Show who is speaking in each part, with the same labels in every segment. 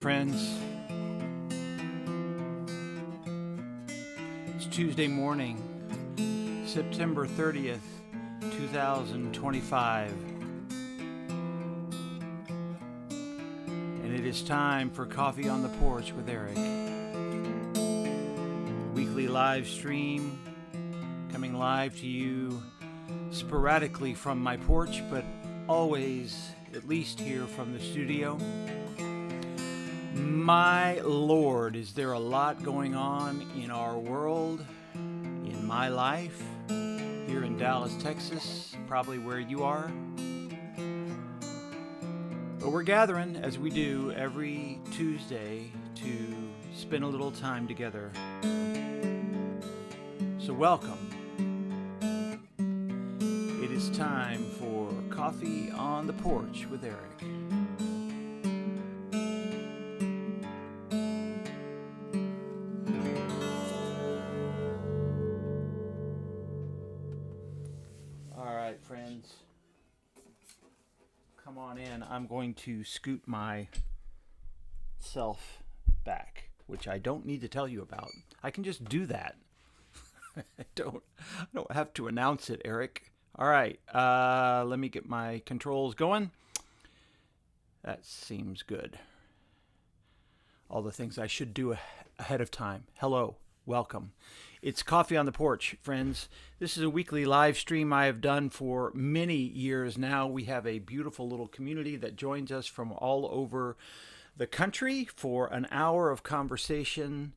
Speaker 1: Friends, it's Tuesday morning, September 30th, 2025, and it is time for Coffee on the Porch with Eric. Weekly live stream coming live to you sporadically from my porch, but always at least here from the studio. My Lord, is there a lot going on in our world, in my life, here in Dallas, Texas, probably where you are. But we're gathering, as we do every Tuesday, to spend a little time together. So welcome. It is time for Coffee on the Porch with Eric. Friends, come on in. I'm going to scoot myself back, which I don't need to tell you about. I can just do that. I don't have to announce it, Eric. All right, let me get my controls going. That seems good. All the things I should do ahead of time. Hello, welcome. It's Coffee on the Porch, friends. This is a weekly live stream I have done for many years now. We have a beautiful little community that joins us from all over the country for an hour of conversation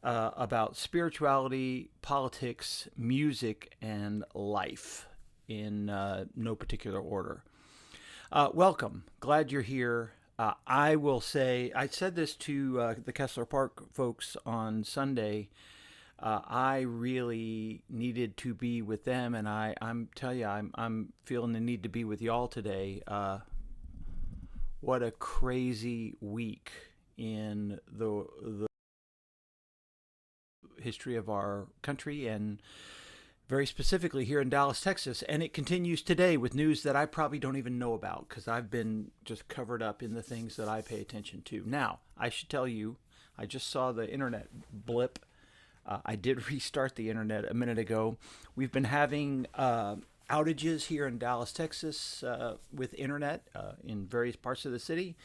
Speaker 1: about spirituality, politics, music, and life in no particular order. Welcome. Glad you're here. I will say, I said this to the Kessler Park folks on Sunday. I really needed to be with them, and I'm feeling the need to be with y'all today. What a crazy week in the history of our country, and very specifically here in Dallas, Texas. And it continues today with news that I probably don't even know about because I've been just covered up in the things that I pay attention to. Now, I should tell you, I just saw the internet blip. I did restart the internet a minute ago. We've been having outages here in Dallas, Texas with internet in various parts of the city.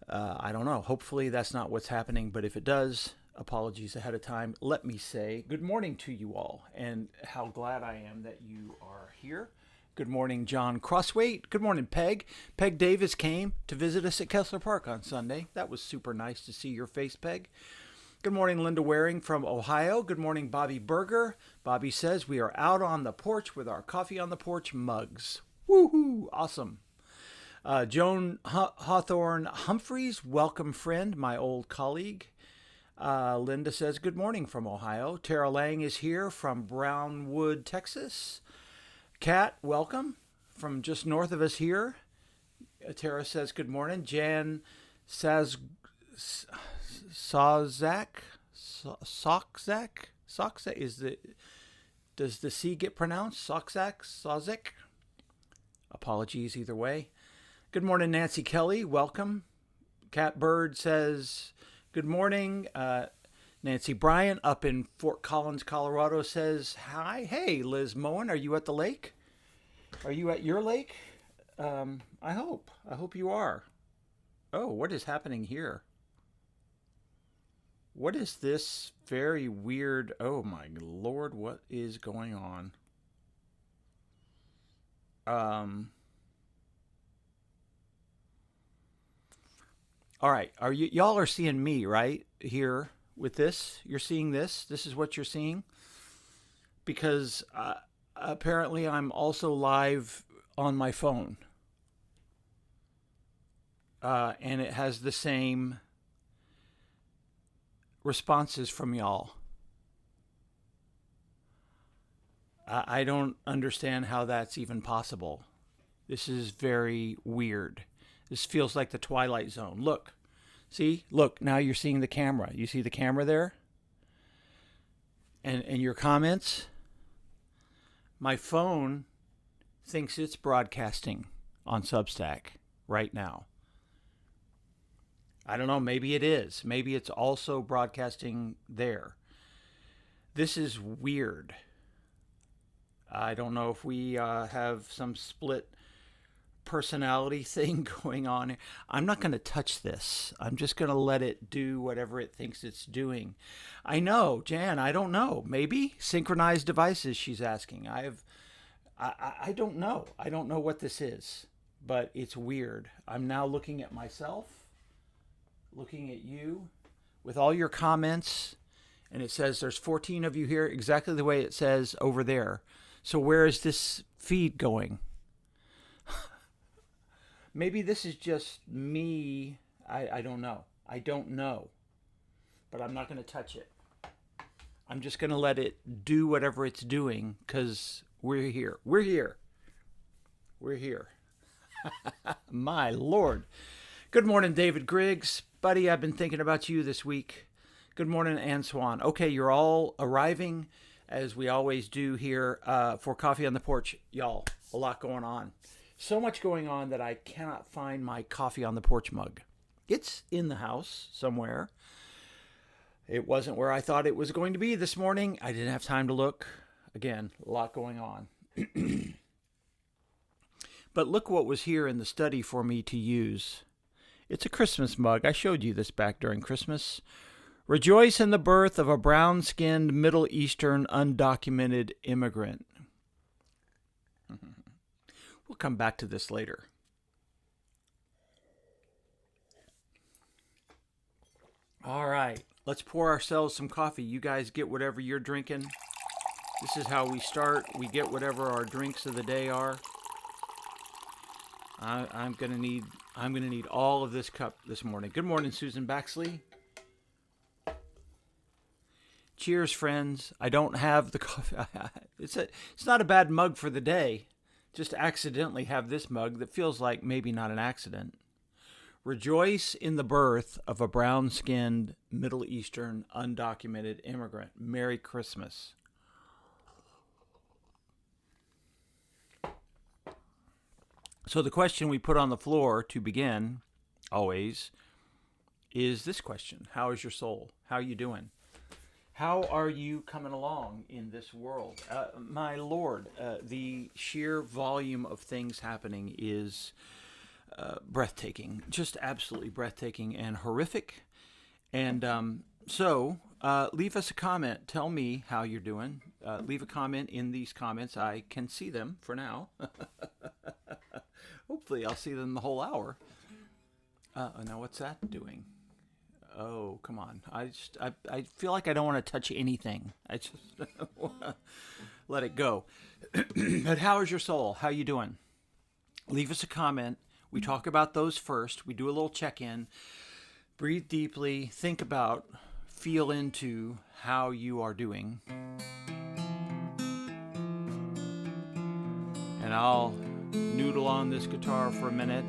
Speaker 1: I don't know. Hopefully that's not what's happening, but if it does, apologies ahead of time. Let me say good morning to you all and how glad I am that you are here. Good morning, John Crosswaite. Good morning, Peg. Peg Davis came to visit us at Kessler Park on Sunday. That was super nice to see your face, Peg. Good morning, Linda Waring from Ohio. Good morning, Bobby Berger. Bobby says we are out on the porch with our Coffee on the Porch mugs. Woohoo! Awesome. Joan Hawthorne Humphreys, welcome friend, my old colleague. Linda says good morning from Ohio. Tara Lang is here from Brownwood, Texas. Kat, welcome from just north of us here. Tara says good morning. Jan says Sawzak is does the C get pronounced? Sawzak? Apologies either way. Good morning, Nancy Kelly. Welcome. Cat Bird says good morning. Nancy Bryant up in Fort Collins, Colorado says hi. Hey, Liz Moen, are you at the lake? Are you at your lake? I hope you are. Oh, what is happening here? What is this very weird? Oh my Lord, what is going on? All right, y'all are seeing me right here with this? You're seeing this? This is what you're seeing? Because apparently I'm also live on my phone. And it has the same responses from y'all. I don't understand how that's even possible. This is very weird. This feels like the Twilight Zone. Look. See? Look, now you're seeing the camera. You see the camera there? And your comments? My phone thinks it's broadcasting on Substack right now. I don't know. Maybe it is. Maybe it's also broadcasting there. This is weird. I don't know if we have some split personality thing going on here. I'm not going to touch this. I'm just going to let it do whatever it thinks it's doing. I know, Jan, I don't know. Maybe synchronized devices, she's asking. I don't know. I don't know what this is, but it's weird. I'm now looking at myself, looking at you with all your comments, and it says there's 14 of you here exactly the way it says over there. So where is this feed going? Maybe this is just me. I don't know. I don't know. But I'm not going to touch it. I'm just going to let it do whatever it's doing because we're here. We're here. We're here. My Lord. Good morning, David Griggs. Buddy, I've been thinking about you this week. Good morning, Ann Swan. Okay, you're all arriving, as we always do here, for Coffee on the Porch. Y'all, a lot going on. So much going on that I cannot find my Coffee on the Porch mug. It's in the house somewhere. It wasn't where I thought it was going to be this morning. I didn't have time to look. Again, a lot going on. But look what was here in the study for me to use. It's a Christmas mug. I showed you this back during Christmas. Rejoice in the birth of a brown-skinned Middle Eastern undocumented immigrant. We'll come back to this later. All right, let's pour ourselves some coffee. You guys get whatever you're drinking. This is how we start. We get whatever our drinks of the day are. I'm gonna need all of this cup this morning. Good morning, Susan Baxley. Cheers, friends. I don't have the coffee. It's not a bad mug for the day. Just accidentally have this mug that feels like maybe not an accident. Rejoice in the birth of a brown-skinned Middle Eastern undocumented immigrant. Merry Christmas. So the question we put on the floor to begin, always, is this question. How is your soul? How are you doing? How are you coming along in this world? My Lord, the sheer volume of things happening is breathtaking, just absolutely breathtaking and horrific. And so leave us a comment. Tell me how you're doing. Leave a comment in these comments. I can see them for now. Hopefully I'll see them the whole hour. Now what's that doing? Oh, come on. I feel like I don't want to touch anything. I just want to let it go. But how is your soul? How you doing? Leave us a comment. We talk about those first. We do a little check-in. Breathe deeply. Think about, feel into how you are doing. And I'll noodle on this guitar for a minute.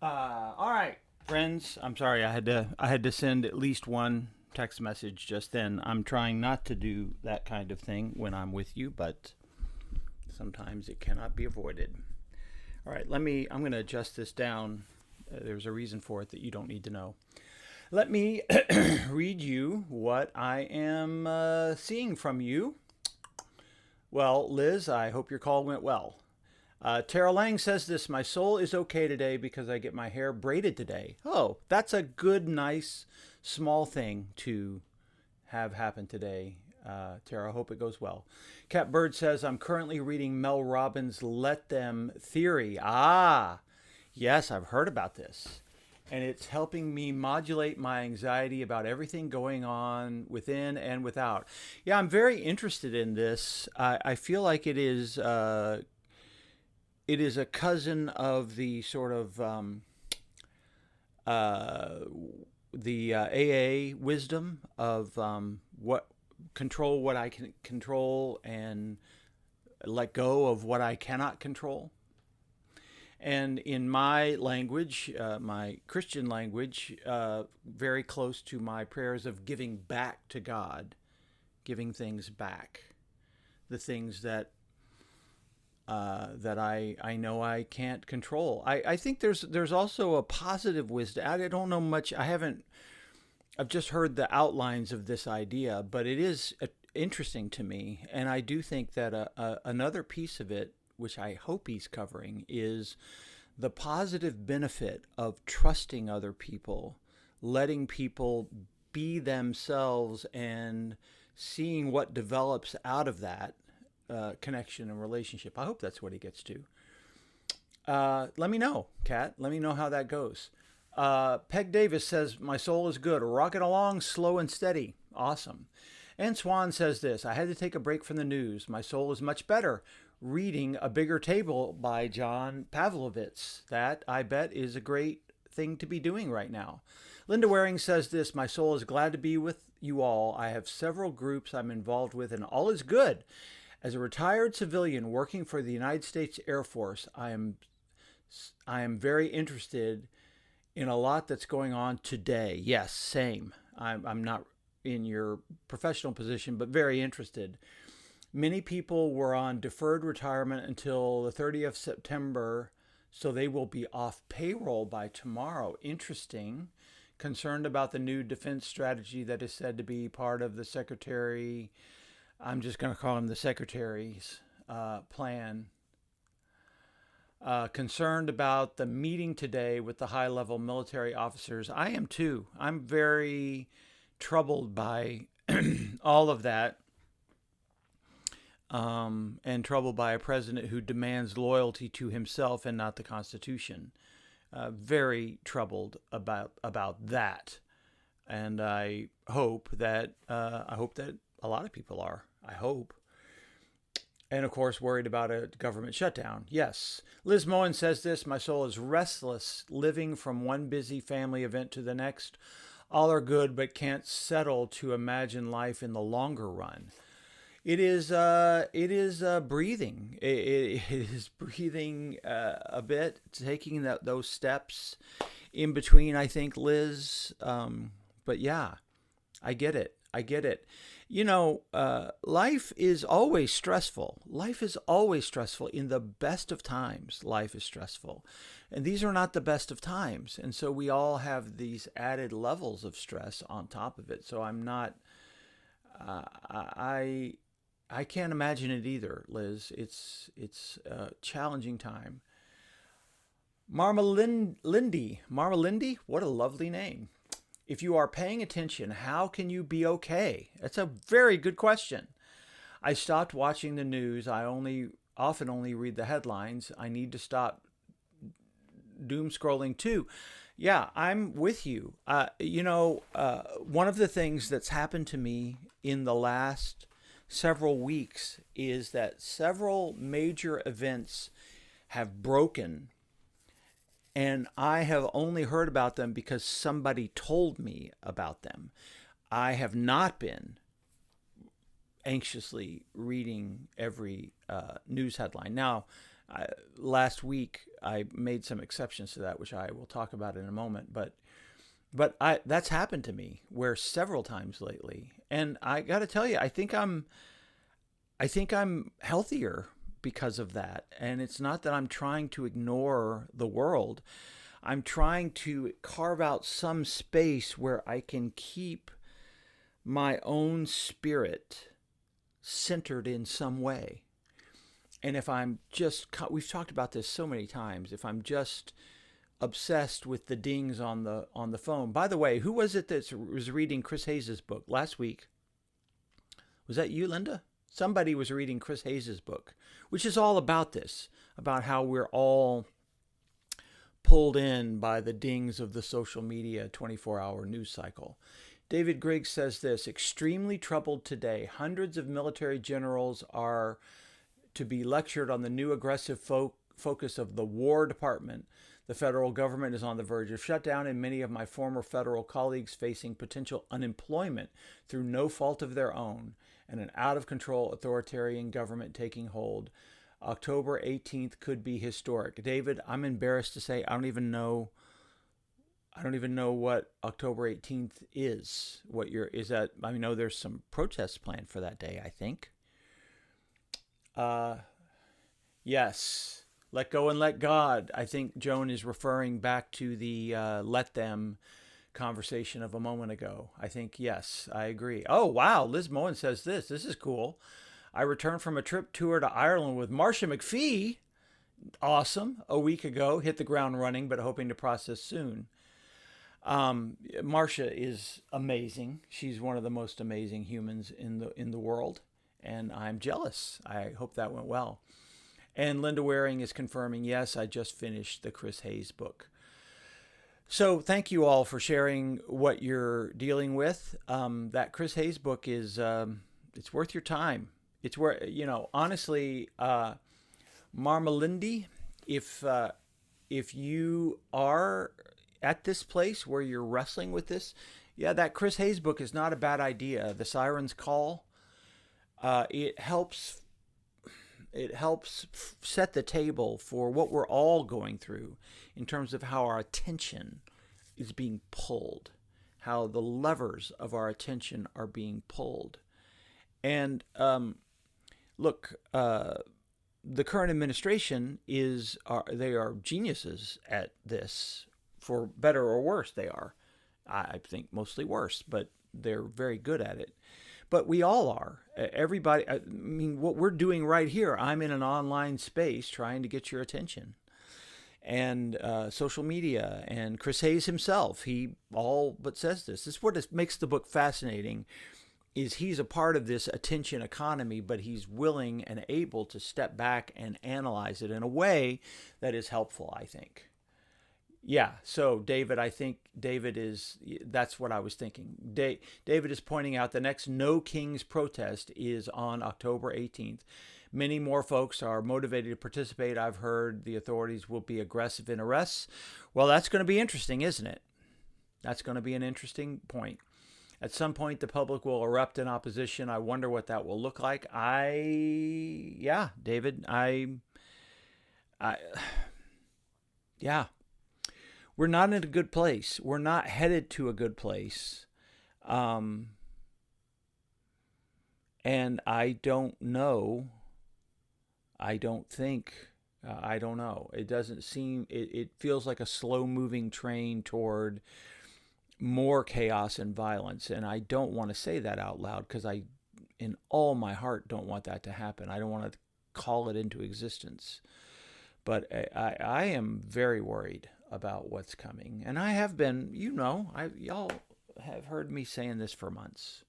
Speaker 1: All right, friends. I'm sorry. I had to send at least one text message just then. I'm trying not to do that kind of thing when I'm with you, but sometimes it cannot be avoided. All right, I'm going to adjust this down. There's a reason for it that you don't need to know. Let me read you what I am seeing from you. Well, Liz, I hope your call went well. Tara Lang says this: my soul is okay today because I get my hair braided today. Oh, that's a good, nice, small thing to have happen today. Tara, I hope it goes well. Cat Bird says, I'm currently reading Mel Robbins' Let Them theory. Ah, yes, I've heard about this. And it's helping me modulate my anxiety about everything going on within and without. Yeah, I'm very interested in this. I feel like it is a cousin of the sort of uh, the AA wisdom of what control what I can control and let go of what I cannot control. And in my language, my Christian language, very close to my prayers of giving back to God, giving things back, the things that I know I can't control. I think there's also a positive wisdom. I don't know much. I've just heard the outlines of this idea, but it is interesting to me, and I do think that another piece of it, which I hope he's covering, is the positive benefit of trusting other people, letting people be themselves, and seeing what develops out of that connection and relationship. I hope that's what he gets to. Let me know, Kat. Let me know how that goes. Peg Davis says, my soul is good. Rocking along, slow and steady. Awesome. And Swan says this: I had to take a break from the news. My soul is much better. Reading A Bigger Table by John Pavlovitz. That, I bet, is a great thing to be doing right now. Linda Waring says this: my soul is glad to be with you all. I have several groups I'm involved with, and all is good. As a retired civilian working for the United States Air Force, I am very interested in a lot that's going on today. Yes, same. I'm not in your professional position, but very interested. Many people were on deferred retirement until the 30th of September, so they will be off payroll by tomorrow. Interesting. Concerned about the new defense strategy that is said to be part of the Secretary, I'm just going to call him the Secretary's plan. Concerned about the meeting today with the high-level military officers. I am too. I'm very troubled by all of that, and troubled by a president who demands loyalty to himself and not the Constitution. Very troubled about that, and I hope that a lot of people are. I hope. And of course, worried about a government shutdown. Yes. Liz Moen says this: my soul is restless, living from one busy family event to the next. All are good, but can't settle to imagine life in the longer run. It is breathing. It is breathing a bit, taking those steps in between, I think, Liz. But yeah, I get it. I get it. You know, life is always stressful. Life is always stressful. In the best of times, life is stressful. And these are not the best of times. And so we all have these added levels of stress on top of it. So I'm not, I can't imagine it either, Liz. It's a challenging time. Marma Lindy, what a lovely name. If you are paying attention, how can you be okay? That's a very good question. I stopped watching the news. I often only read the headlines. I need to stop doom scrolling too. Yeah, I'm with you. One of the things that's happened to me in the last several weeks is that several major events have broken, and I have only heard about them because somebody told me about them. I have not been anxiously reading every news headline. Now, last week I made some exceptions to that, which I will talk about in a moment. But that's happened to me where several times lately, and I got to tell you, I think I'm healthier because of that. And it's not that I'm trying to ignore the world. I'm trying to carve out some space where I can keep my own spirit centered in some way. And if I'm just, we've talked about this so many times, if I'm just obsessed with the dings on the phone. By the way, who was it that was reading Chris Hayes's book last week? Was that you, Linda? Somebody was reading Chris Hayes's book, which is all about this, about how we're all pulled in by the dings of the social media 24-hour news cycle. David Griggs says this: extremely troubled today. Hundreds of military generals are to be lectured on the new aggressive focus of the War Department. The federal government is on the verge of shutdown, and many of my former federal colleagues facing potential unemployment through no fault of their own, and an out-of-control authoritarian government taking hold. October 18th could be historic. David, I'm embarrassed to say I don't even know what October 18th is. Is that? I know there's some protests planned for that day, I think. Yes. Let go and let God. I think Joan is referring back to the let them conversation of a moment ago. I think, yes, I agree. Oh, wow. Liz Moen says this. This is cool. I returned from a trip tour to Ireland with Marcia McPhee. Awesome. A week ago. Hit the ground running, but hoping to process soon. Marcia is amazing. She's one of the most amazing humans in the world, and I'm jealous. I hope that went well. And Linda Waring is confirming, yes, I just finished the Chris Hayes book. So thank you all for sharing what you're dealing with. That Chris Hayes book is, it's worth your time. It's worth, honestly, Marmalindi, if you are at this place where you're wrestling with this, yeah, that Chris Hayes book is not a bad idea. The Siren's Call, it helps set the table for what we're all going through in terms of how our attention is being pulled, how the levers of our attention are being pulled. And look, the current administration they are geniuses at this, for better or worse. They are, I think, mostly worse, but they're very good at it. But we all are. Everybody, I mean, what we're doing right here, I'm in an online space trying to get your attention. And social media, and Chris Hayes himself, he all but says this. This is what makes the book fascinating, is he's a part of this attention economy, but he's willing and able to step back and analyze it in a way that is helpful, I think. Yeah, so David, I think that's what I was thinking. David is pointing out the next No Kings protest is on October 18th. Many more folks are motivated to participate. I've heard the authorities will be aggressive in arrests. Well, that's going to be interesting, isn't it? That's going to be an interesting point. At some point, the public will erupt in opposition. I wonder what that will look like. David, yeah. We're not in a good place. We're not headed to a good place. And I don't know. I don't know. It doesn't seem, it feels like a slow moving train toward more chaos and violence. And I don't want to say that out loud because I, in all my heart, don't want that to happen. I don't want to call it into existence. But I am very worried about what's coming. And I have been, y'all have heard me saying this for months.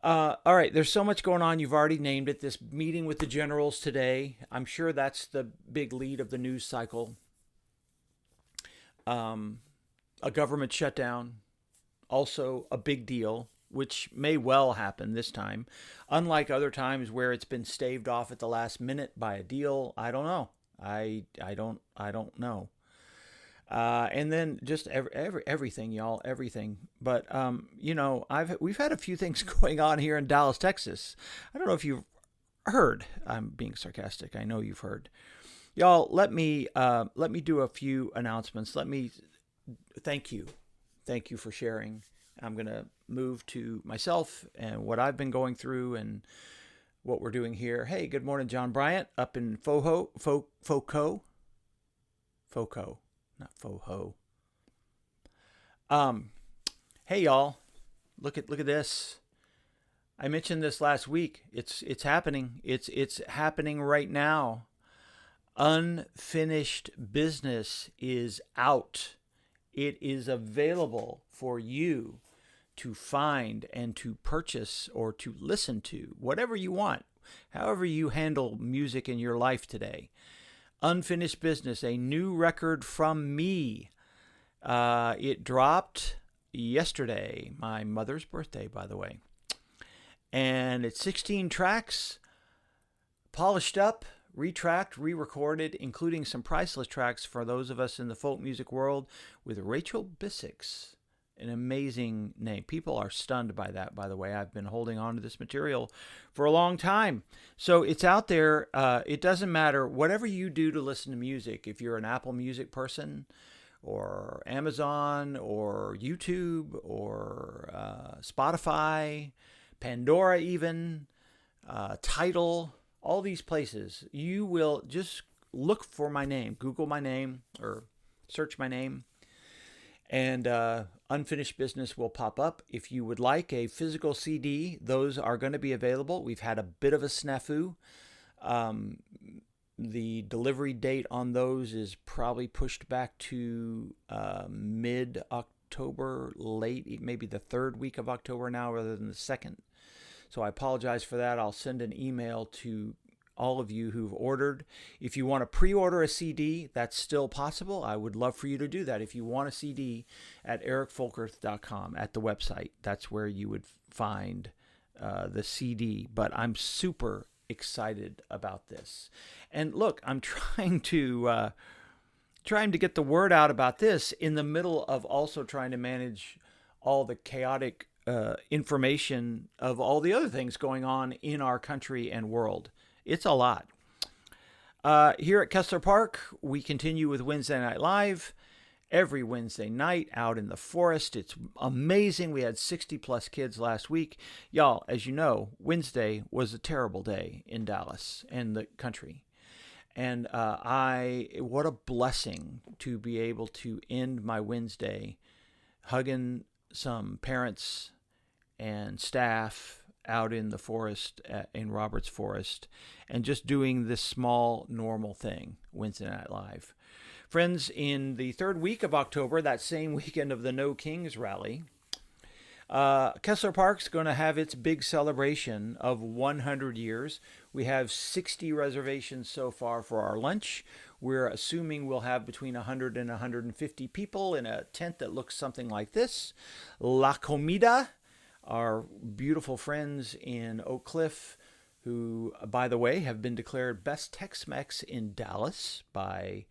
Speaker 1: All right, there's so much going on. You've already named it. This meeting with the generals today. I'm sure that's the big lead of the news cycle. A government shutdown, also a big deal, which may well happen this time. Unlike other times where it's been staved off at the last minute by a deal, I don't know. I don't know. And then just everything, y'all, everything. But we've had a few things going on here in Dallas, Texas. I don't know if you've heard. I'm being sarcastic. I know you've heard. Y'all, let me do a few announcements. Let me thank you. Thank you for sharing. I'm going to move to myself and what I've been going through and what we're doing here. Hey, good morning, John Bryant, up in Foco, not Foho. Hey y'all, look at this. I mentioned this last week. It's happening. It's happening right now. Unfinished Business is out. It is available for you to find and to purchase or to listen to, whatever you want, however you handle music in your life today. Unfinished Business, a new record from me. It dropped yesterday, my mother's birthday, by the way. And it's 16 tracks, polished up, retracked, re-recorded, including some priceless tracks for those of us in the folk music world with Rachel Bissix. An amazing name. People are stunned by that, by the way. I've been holding on to this material for a long time. So it's out there. It doesn't matter. Whatever you do to listen to music, if you're an Apple Music person or Amazon or YouTube or Spotify, Pandora even, Tidal, all these places, you will just look for my name. Google my name or search my name. And Unfinished Business will pop up. If you would like a physical CD, those are going to be available. We've had a bit of a snafu. The delivery date on those is probably pushed back to mid-October, late, maybe the third week of October now rather than the second. So I apologize for that. I'll send an email to all of you who've ordered. If you want to pre-order a CD, that's still possible. I would love for you to do that. If you want a CD at ericfolkerth.com, at the website, that's where you would find the CD. But I'm super excited about this. And look, I'm trying to get the word out about this in the middle of also trying to manage all the chaotic information of all the other things going on in our country and world. It's a lot. Here at Kessler Park, we continue with Wednesday Night Live every Wednesday night out in the forest. It's amazing. We had 60 plus kids last week. Y'all, as you know, Wednesday was a terrible day in Dallas and the country. And what a blessing to be able to end my Wednesday hugging some parents and staff out in the forest, in Roberts Forest, and just doing this small, normal thing, Wednesday Night Live. Friends, in the third week of October, that same weekend of the No Kings rally, Kessler Park's going to have its big celebration of 100 years. We have 60 reservations so far for our lunch. We're assuming we'll have between 100 and 150 people in a tent that looks something like this. La Comida, our beautiful friends in Oak Cliff, who, by the way, have been declared Best Tex-Mex in Dallas by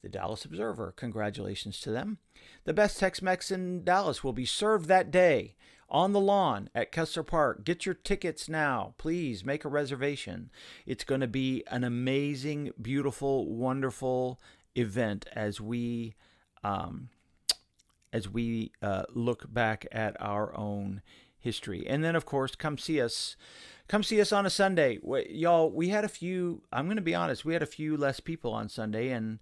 Speaker 1: the Dallas Observer. Congratulations to them. The Best Tex-Mex in Dallas will be served that day on the lawn at Kessler Park. Get your tickets now. Please make a reservation. It's going to be an amazing, beautiful, wonderful event as we look back at our own history. And then, of course, come see us on a Sunday. Y'all, we had a few, I'm going to be honest, we had a few less people on Sunday, and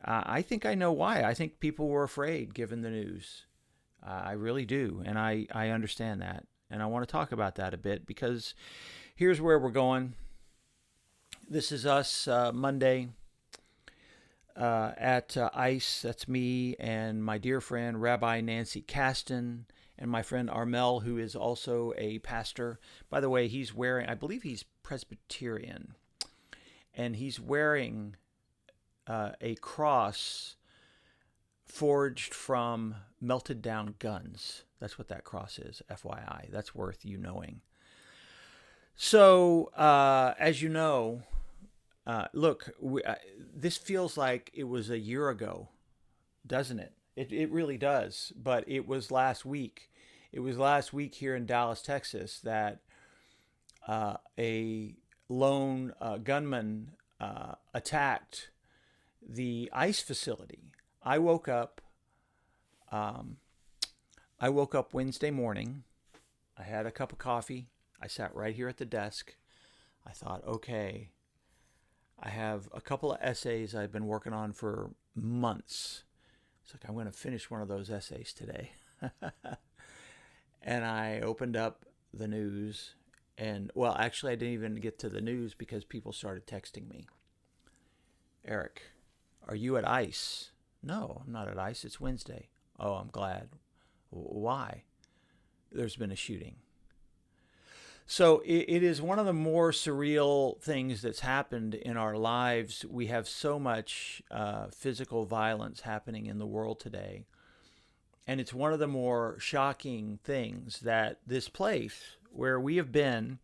Speaker 1: I think I know why. I think people were afraid given the news. I really do, and I understand that. And I want to talk about that a bit because here's where we're going. This is us Monday at ICE. That's me and my dear friend, Rabbi Nancy Kasten, and my friend Armel, who is also a pastor. By the way, he's wearing, I believe he's Presbyterian, and he's wearing a cross forged from melted down guns. That's what that cross is, FYI. That's worth you knowing. So, as you know, look, this feels like it was a year ago, doesn't it? It really does. But it was last week. It was last week here in Dallas, Texas, that a lone gunman attacked the ICE facility. I woke up. I woke up Wednesday morning. I had a cup of coffee. I sat right here at the desk. I thought, okay, I have a couple of essays I've been working on for months. It's like, I'm going to finish one of those essays today. And I opened up the news, and well, actually I didn't even get to the news because people started texting me. Eric, are you at ICE? No, I'm not at ICE. It's Wednesday. Oh, I'm glad. Why? There's been a shooting. So it is one of the more surreal things that's happened in our lives. We have so much physical violence happening in the world today. And it's one of the more shocking things that this place where we have been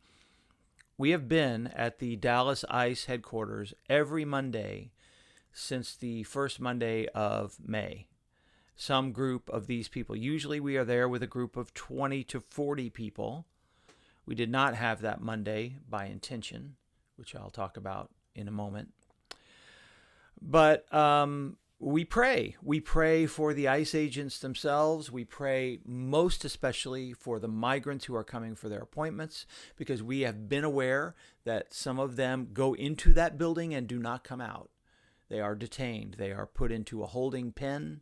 Speaker 1: at the Dallas ICE headquarters every Monday since the first Monday of May. Some group of these people, usually we are there with a group of 20 to 40 people. We did not have that Monday by intention, which I'll talk about in a moment. But we pray. We pray for the ICE agents themselves. We pray most especially for the migrants who are coming for their appointments, because we have been aware that some of them go into that building and do not come out. They are detained. They are put into a holding pen,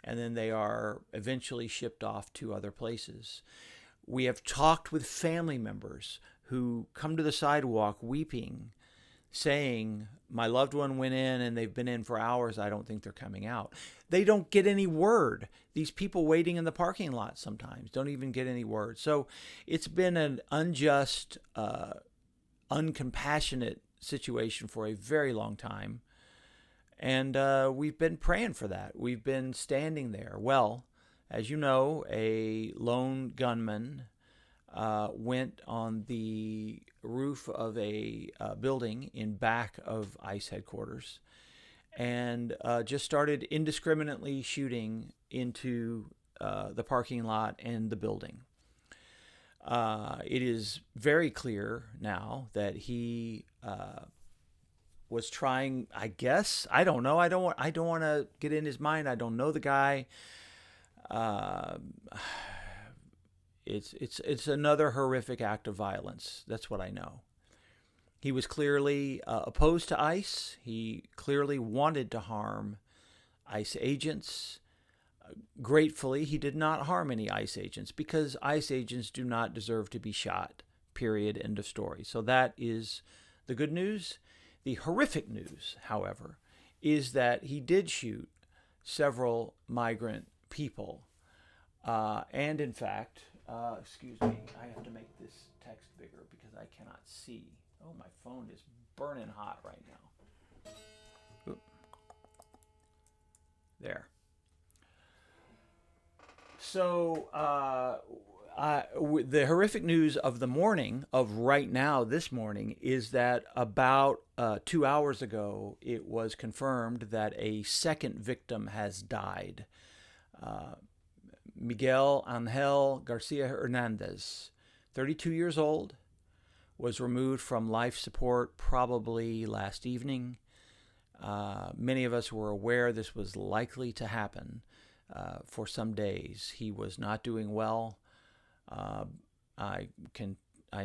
Speaker 1: and then they are eventually shipped off to other places. We have talked with family members who come to the sidewalk weeping, saying, my loved one went in and they've been in for hours. I don't think they're coming out. They don't get any word. These people waiting in the parking lot sometimes don't even get any word. So it's been an unjust, uncompassionate situation for a very long time. And we've been praying for that. We've been standing there. Well, as you know, a lone gunman went on the roof of a building in back of ICE headquarters and just started indiscriminately shooting into the parking lot and the building. It is very clear now that he was trying, I guess, I don't know. I don't want to get in his mind. I don't know the guy. It's another horrific act of violence. That's what I know. He was clearly opposed to ICE. He clearly wanted to harm ICE agents. Gratefully, he did not harm any ICE agents because ICE agents do not deserve to be shot. Period. End of story. So that is the good news. The horrific news, however, is that he did shoot several migrant people. And in fact, excuse me, I have to make this text bigger because I cannot see. Oh, my phone is burning hot right now. Oop. There. So the horrific news of the morning, of right now, this morning, is that about 2 hours ago, it was confirmed that a second victim has died. Miguel Angel Garcia Hernandez, 32 years old, was removed from life support probably last evening. Many of us were aware this was likely to happen for some days. He was not doing well. I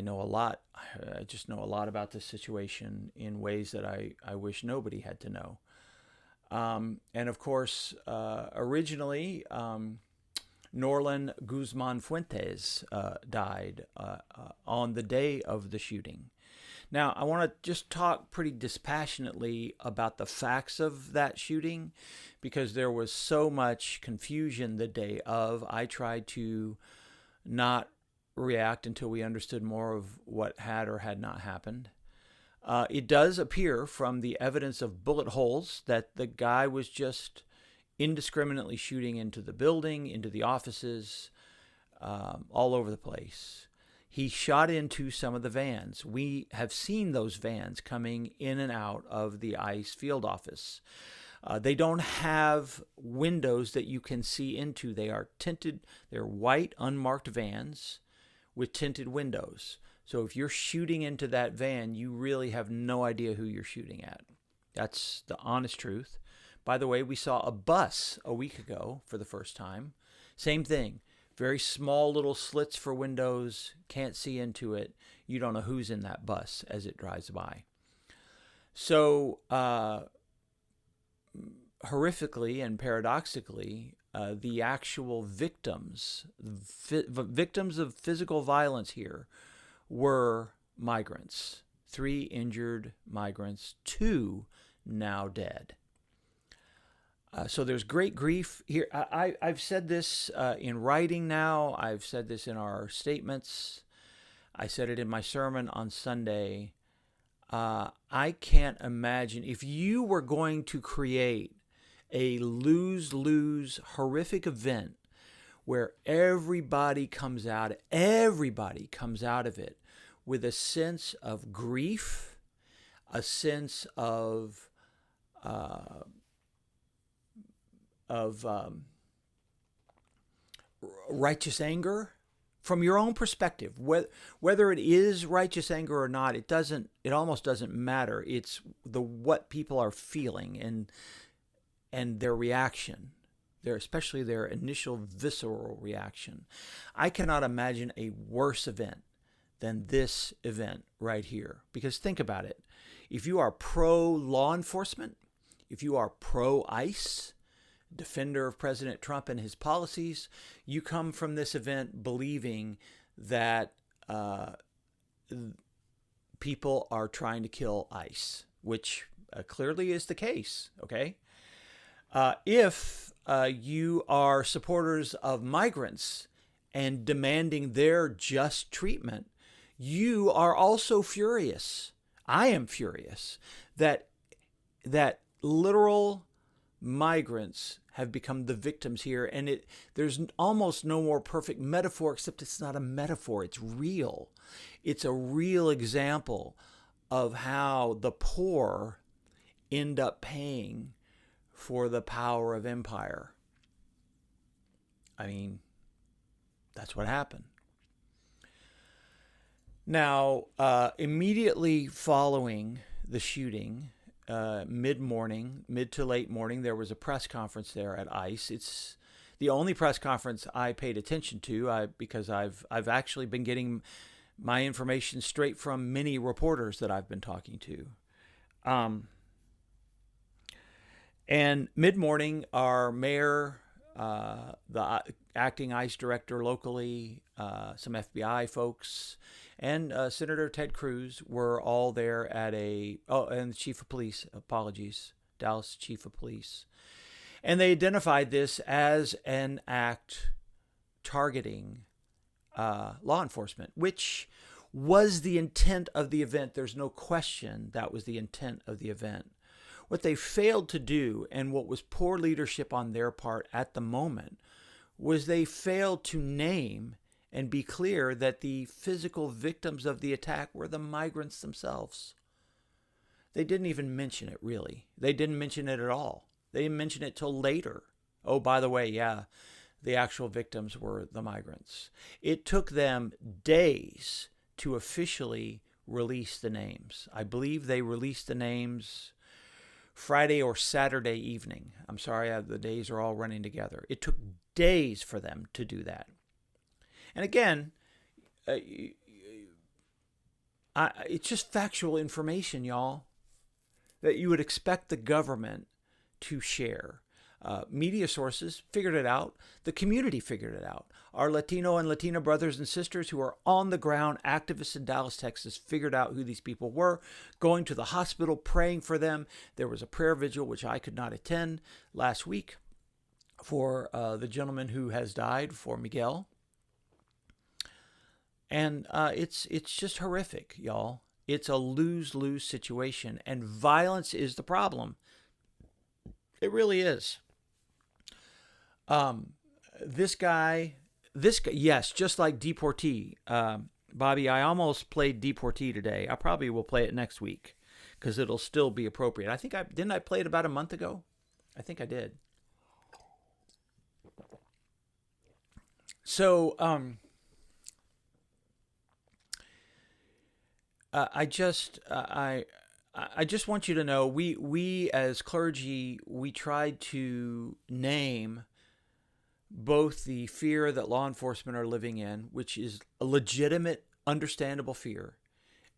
Speaker 1: know a lot. I just know a lot about this situation in ways that I wish nobody had to know. And of course, originally, Norlan Guzman Fuentes died on the day of the shooting. Now, I want to just talk pretty dispassionately about the facts of that shooting because there was so much confusion the day of. I tried to not react until we understood more of what had or had not happened. It does appear from the evidence of bullet holes that the guy was just indiscriminately shooting into the building, into the offices, all over the place. He shot into some of the vans. We have seen those vans coming in and out of the ICE field office. They don't have windows that you can see into. They are tinted. They're white, unmarked vans with tinted windows. So if you're shooting into that van, you really have no idea who you're shooting at. That's the honest truth. By the way, we saw a bus a week ago for the first time. Same thing. Very small little slits for windows. Can't see into it. You don't know who's in that bus as it drives by. So horrifically and paradoxically, the actual victims of physical violence here were migrants. 3 injured migrants, 2 now dead. So there's great grief here. I've said this in writing now. I've said this in our statements. I said it in my sermon on Sunday. I can't imagine if you were going to create a lose-lose horrific event where everybody comes out of it with a sense of grief, a sense of righteous anger from your own perspective. Whether it is righteous anger or not, it almost doesn't matter. It's what people are feeling and their reaction, especially their initial visceral reaction. I cannot imagine a worse event than this event right here. Because think about it. If you are pro-law enforcement, if you are pro-ICE, defender of President Trump and his policies, you come from this event believing that people are trying to kill ICE, which clearly is the case, okay? If you are supporters of migrants and demanding their just treatment, you are also furious. I am furious that literal migrants have become the victims here, and there's almost no more perfect metaphor, except it's not a metaphor, it's real. It's a real example of how the poor end up paying for the power of empire. I mean, that's what happened. Now, immediately following the shooting, mid to late morning, there was a press conference there at ICE. It's the only press conference I paid attention to because I've actually been getting my information straight from many reporters that I've been talking to. And mid-morning, our mayor, the acting ICE director locally, some FBI folks, and Senator Ted Cruz were all there at and the chief of police, Dallas chief of police. And they identified this as an act targeting law enforcement, which was the intent of the event. There's no question that was the intent of the event. What they failed to do, and what was poor leadership on their part at the moment, was they failed to name and be clear that the physical victims of the attack were the migrants themselves. They didn't even mention it, really. They didn't mention it at all. They didn't mention it till later. Oh, by the way, yeah, the actual victims were the migrants. It took them days to officially release the names. I believe they released the names Friday or Saturday evening. I'm sorry, the days are all running together. It took days for them to do that. And again, it's just factual information, y'all, that you would expect the government to share. Media sources figured it out. The community figured it out. Our Latino and Latina brothers and sisters who are on the ground, activists in Dallas, Texas, figured out who these people were, going to the hospital, praying for them. There was a prayer vigil, which I could not attend last week, for the gentleman who has died, for Miguel. And it's just horrific, y'all. It's a lose-lose situation, and violence is the problem. It really is. This guy, yes, just like Deportee. Bobby, I almost played Deportee today. I probably will play it next week because it'll still be appropriate. Didn't I play it about a month ago? I think I did. So, I just want you to know we as clergy we tried to name both the fear that law enforcement are living in, which is a legitimate, understandable fear,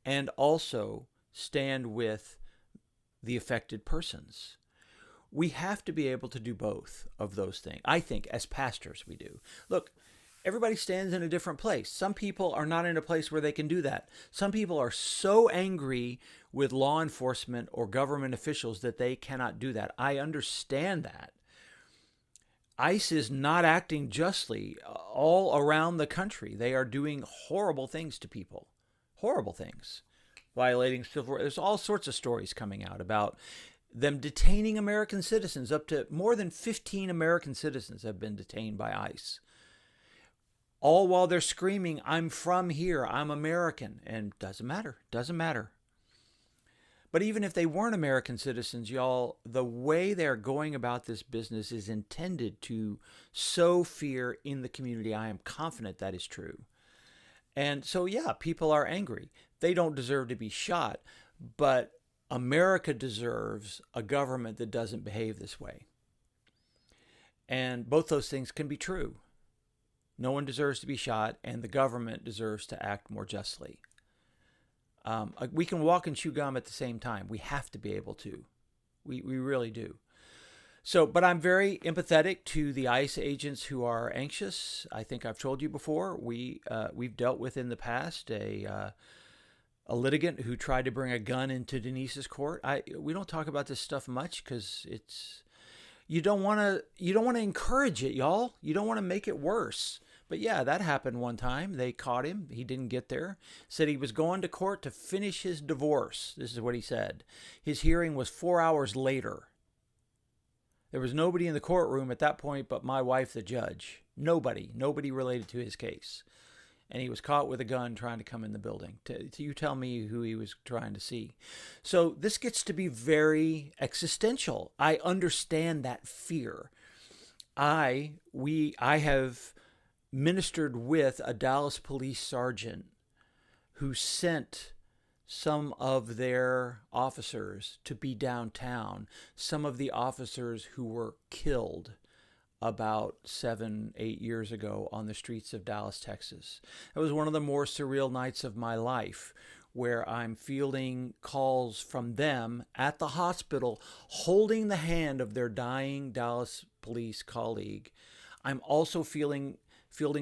Speaker 1: and also stand with the affected persons. We have to be able to do both of those things. I think as pastors we do. Look, everybody stands in a different place. Some people are not in a place where they can do that. Some people are so angry with law enforcement or government officials that they cannot do that. I understand that. ICE is not acting justly all around the country. They are doing horrible things to people. Horrible things. Violating civil rights. There's all sorts of stories coming out about them detaining American citizens. Up to more than 15 American citizens have been detained by ICE. All while they're screaming, I'm from here, I'm American. And doesn't matter. Doesn't matter. But even if they weren't American citizens, y'all, the way they're going about this business is intended to sow fear in the community. I am confident that is true. And so, yeah, people are angry. They don't deserve to be shot, but America deserves a government that doesn't behave this way. And both those things can be true. No one deserves to be shot, and the government deserves to act more justly. We can walk and chew gum at the same time. We have to be able to. We really do. So, but I'm very empathetic to the ICE agents who are anxious. I think I've told you before. We've dealt with in the past a litigant who tried to bring a gun into Denise's court. We don't talk about this stuff much because you don't want to encourage it, y'all. You don't want to make it worse. But yeah, that happened one time. They caught him. He didn't get there. Said he was going to court to finish his divorce. This is what he said. His hearing was 4 hours later. There was nobody in the courtroom at that point but my wife, the judge. Nobody related to his case. And he was caught with a gun trying to come in the building. You tell me who he was trying to see. So this gets to be very existential. I understand that fear. I have ministered with a Dallas police sergeant who sent some of their officers to be downtown, some of the officers who were killed about 7-8 years ago on the streets of Dallas, Texas. It was one of the more surreal nights of my life, where I'm fielding calls from them at the hospital, holding the hand of their dying Dallas police colleague. I'm also fielding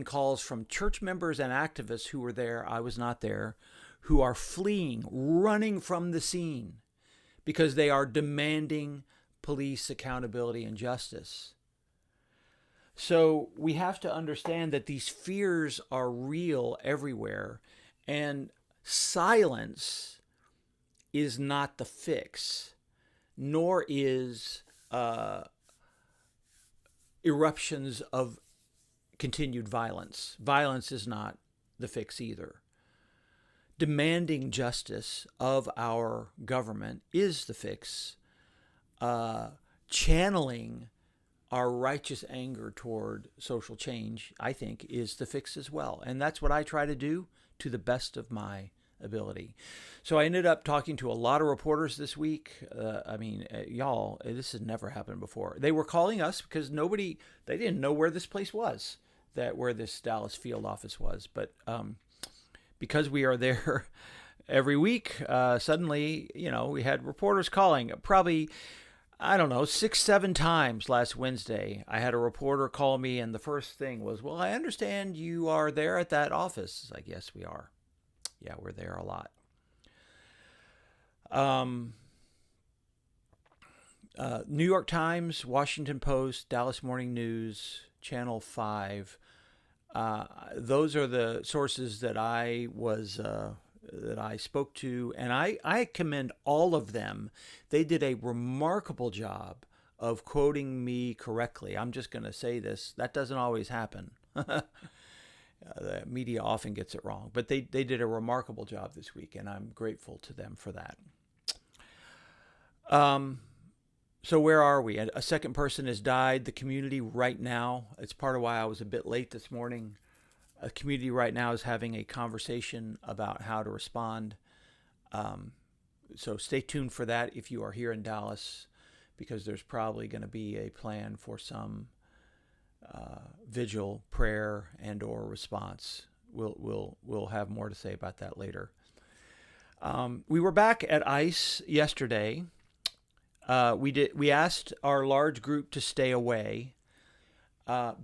Speaker 1: calls from church members and activists who were there, I was not there, who are fleeing, running from the scene because they are demanding police accountability and justice. So we have to understand that these fears are real everywhere, and silence is not the fix, nor is eruptions of continued violence. Violence is not the fix either. Demanding justice of our government is the fix. Channeling our righteous anger toward social change, I think, is the fix as well. And that's what I try to do to the best of my ability. So I ended up talking to a lot of reporters this week. Y'all, this has never happened before. They were calling us because they didn't know where this place was, where this Dallas field office was. But because we are there every week, suddenly, we had reporters calling. Probably, 6-7 times last Wednesday, I had a reporter call me, and the first thing was, well, I understand you are there at that office. It's like, yes, we are. Yeah, we're there a lot. New York Times, Washington Post, Dallas Morning News, Channel 5. Those are the sources that I spoke to, and I commend all of them. They did a remarkable job of quoting me correctly. I'm just going to say this. That doesn't always happen. The media often gets it wrong, but they did a remarkable job this week, and I'm grateful to them for that. So where are we? A second person has died. The community right now, it's part of why I was a bit late this morning. A community right now is having a conversation about how to respond. So stay tuned for that if you are here in Dallas, because there's probably going to be a plan for some vigil, prayer, and/or response. We'll have more to say about that later. We were back at ICE yesterday. We asked our large group to stay away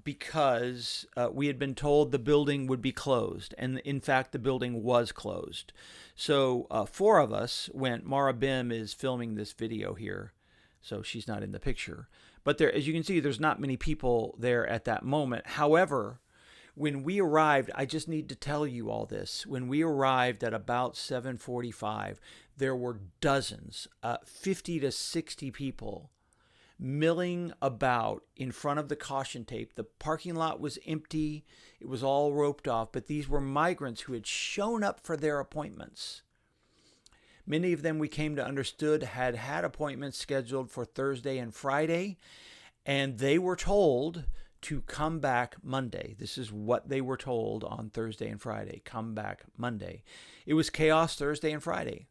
Speaker 1: because we had been told the building would be closed, and in fact the building was closed. So 4 of us went. Mara Bim is filming this video here, so she's not in the picture. But there, as you can see, there's not many people there at that moment. However, when we arrived, I just need to tell you all this. When we arrived at about 7:45, there were dozens, 50 to 60 people milling about in front of the caution tape. The parking lot was empty. It was all roped off, but these were migrants who had shown up for their appointments. Many of them, we came to understood, had had appointments scheduled for Thursday and Friday, and they were told to come back Monday. This is what they were told on Thursday and Friday. Come back Monday. It was chaos Thursday and Friday.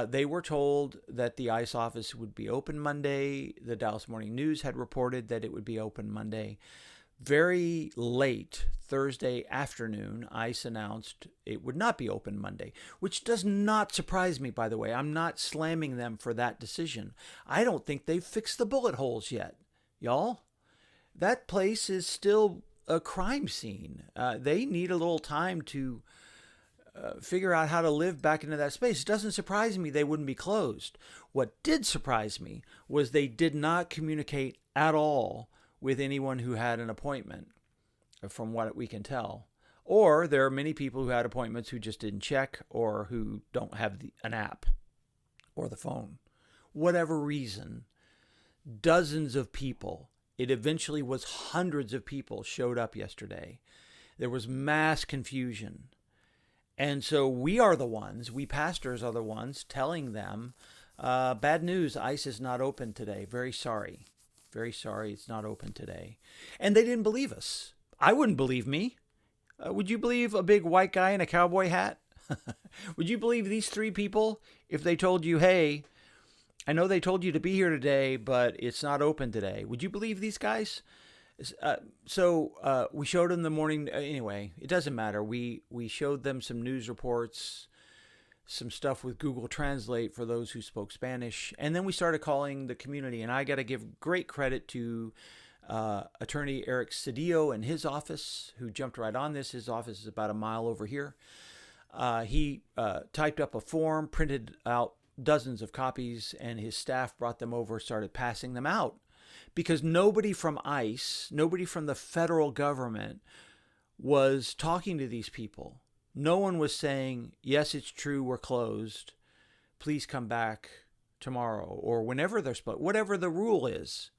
Speaker 1: They were told that the ICE office would be open Monday. The Dallas Morning News had reported that it would be open Monday. Very late Thursday afternoon, ICE announced it would not be open Monday, which does not surprise me, by the way. I'm not slamming them for that decision. I don't think they've fixed the bullet holes yet, y'all. That place is still a crime scene. They need a little time to figure out how to live back into that space. It doesn't surprise me they wouldn't be closed. What did surprise me was they did not communicate at all with anyone who had an appointment, from what we can tell. Or there are many people who had appointments who just didn't check, or who don't have an app or the phone. Whatever reason, dozens of people, it eventually was hundreds of people, showed up yesterday. There was mass confusion. And so we pastors are the ones telling them, bad news, ICE is not open today. Very sorry. Very sorry, it's not open today. And they didn't believe us. I wouldn't believe me. Would you believe a big white guy in a cowboy hat? Would you believe these 3 people if they told you, hey, I know they told you to be here today, but it's not open today? Would you believe these guys? So we showed them the morning. Anyway, it doesn't matter. We showed them some news reports, some stuff with Google Translate for those who spoke Spanish. And then we started calling the community. And I got to give great credit to Attorney Eric Cedillo and his office, who jumped right on this. His office is about a mile over here. He typed up a form, printed out dozens of copies, and his staff brought them over, started passing them out. Because nobody from ICE, nobody from the federal government was talking to these people. No one was saying, yes, it's true, we're closed. Please come back tomorrow or whenever they're supposed, whatever the rule is.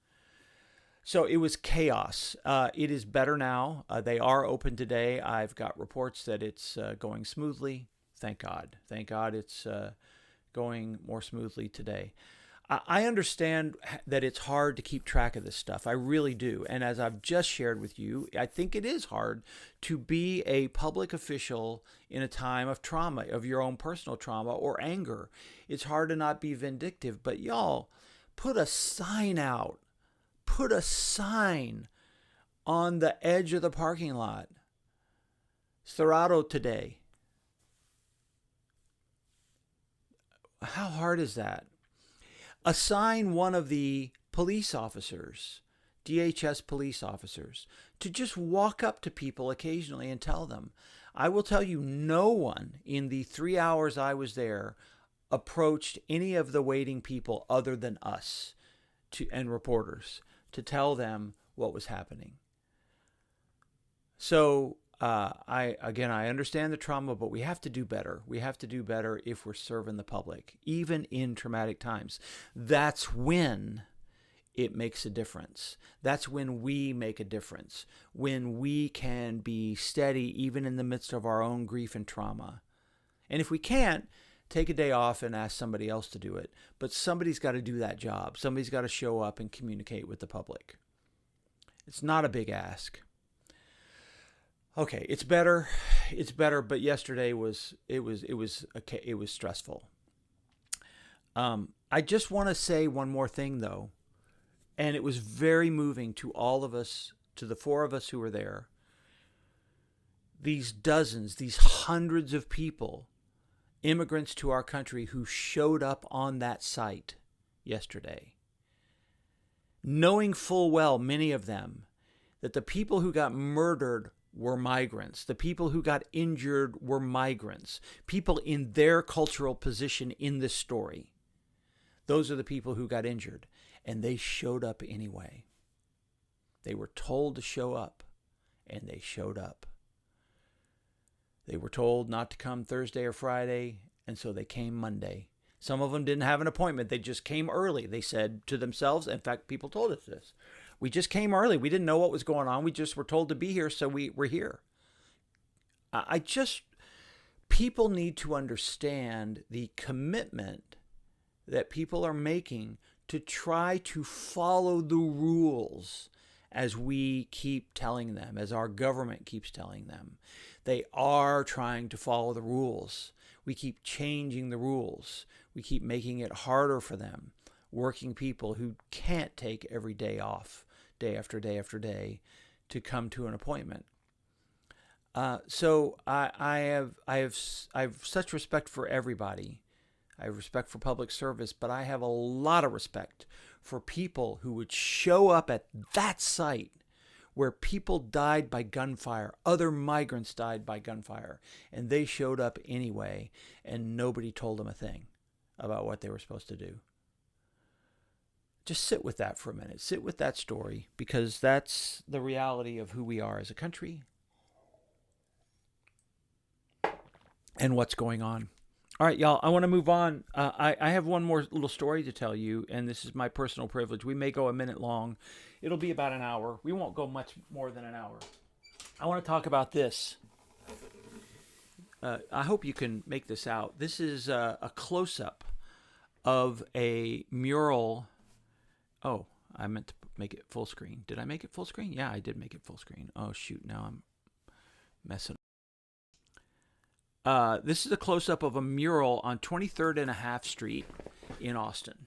Speaker 1: So it was chaos. It is better now. They are open today. I've got reports that it's going smoothly. Thank God. Thank God it's going more smoothly today. I understand that it's hard to keep track of this stuff. I really do. And as I've just shared with you, I think it is hard to be a public official in a time of trauma, of your own personal trauma or anger. It's hard to not be vindictive. But y'all, put a sign out. Put a sign on the edge of the parking lot. Cerrado today. How hard is that? Assign one of the police officers, DHS police officers, to just walk up to people occasionally and tell them. I will tell you, no one in the 3 hours I was there approached any of the waiting people other than us and reporters to tell them what was happening. So I understand the trauma, but we have to do better. We have to do better if we're serving the public, even in traumatic times. That's when it makes a difference. That's when we make a difference, when we can be steady even in the midst of our own grief and trauma. And if we can't, take a day off and ask somebody else to do it. But somebody's got to do that job. Somebody's got to show up and communicate with the public. It's not a big ask. Okay, it's better. It's better, but yesterday was okay, it was stressful. I just want to say one more thing though, and it was very moving to all of us, to the four of us who were there. These dozens, these hundreds of people, immigrants to our country who showed up on that site yesterday, knowing full well, many of them, that the people who got murdered were migrants. The people who got injured were migrants. People in their cultural position in this story. Those are the people who got injured. And they showed up anyway. They were told to show up, and they showed up. They were told not to come Thursday or Friday, and so they came Monday. Some of them didn't have an appointment. They just came early. They said to themselves, in fact, people told us this, we just came early. We didn't know what was going on. We just were told to be here, so we're here. People need to understand the commitment that people are making to try to follow the rules as we keep telling them, as our government keeps telling them. They are trying to follow the rules. We keep changing the rules. We keep making it harder for them, working people who can't take every day off, day after day after day, to come to an appointment. So I have such respect for everybody. I have respect for public service, but I have a lot of respect for people who would show up at that site where people died by gunfire, other migrants died by gunfire, and they showed up anyway, and nobody told them a thing about what they were supposed to do. Just sit with that for a minute. Sit with that story, because that's the reality of who we are as a country and what's going on. All right, y'all, I want to move on. I have one more little story to tell you, and this is my personal privilege. We may go a minute long. It'll be about an hour. We won't go much more than an hour. I want to talk about this. I hope you can make this out. This is a close-up of a mural. Oh, I meant to make it full screen. Did I make it full screen? Yeah, I did make it full screen. Oh, shoot, now I'm messing up. This is a close-up of a mural on 23rd and a half Street in Austin.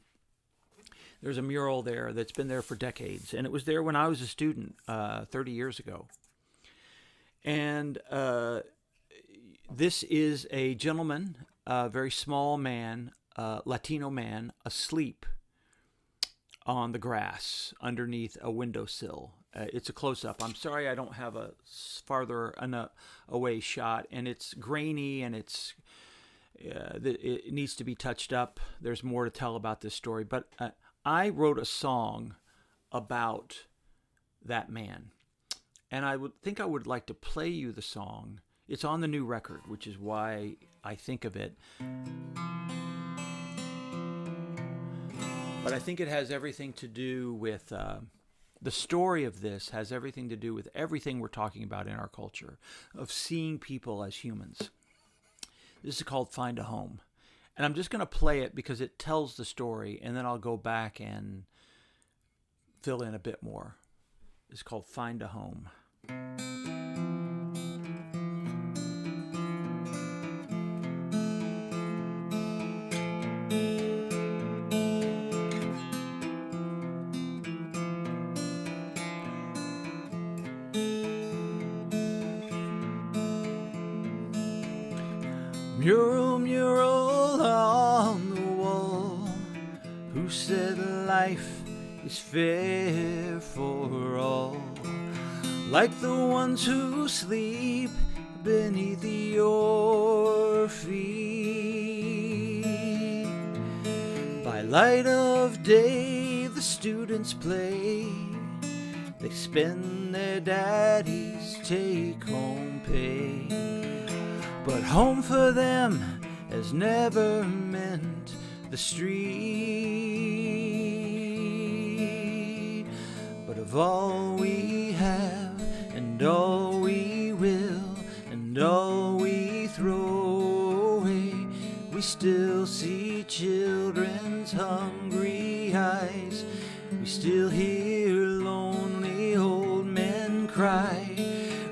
Speaker 1: There's a mural there that's been there for decades, and it was there when I was a student 30 years ago. And this is a gentleman, a very small man, Latino man, asleep on the grass underneath a windowsill. It's a close-up. I'm sorry I don't have a farther away shot, and it's grainy, and it needs to be touched up. There's more to tell about this story, but I wrote a song about that man, and I would like to play you the song. It's on the new record, which is why I think of it. But I think it has everything to do with... the story of this has everything to do with everything we're talking about in our culture, of seeing people as humans. This is called Find a Home. And I'm just going to play it because it tells the story, and then I'll go back and fill in a bit more. It's called Find a Home. Mural, mural on the wall, who said life is fair for all, like the ones who sleep beneath your feet. By light of day the students play, they spend their daddy's take-home pay. But home for them has never meant the street. But of all we have, and all we will, and all we throw away, we still see children's hungry eyes. We still hear lonely old men cry.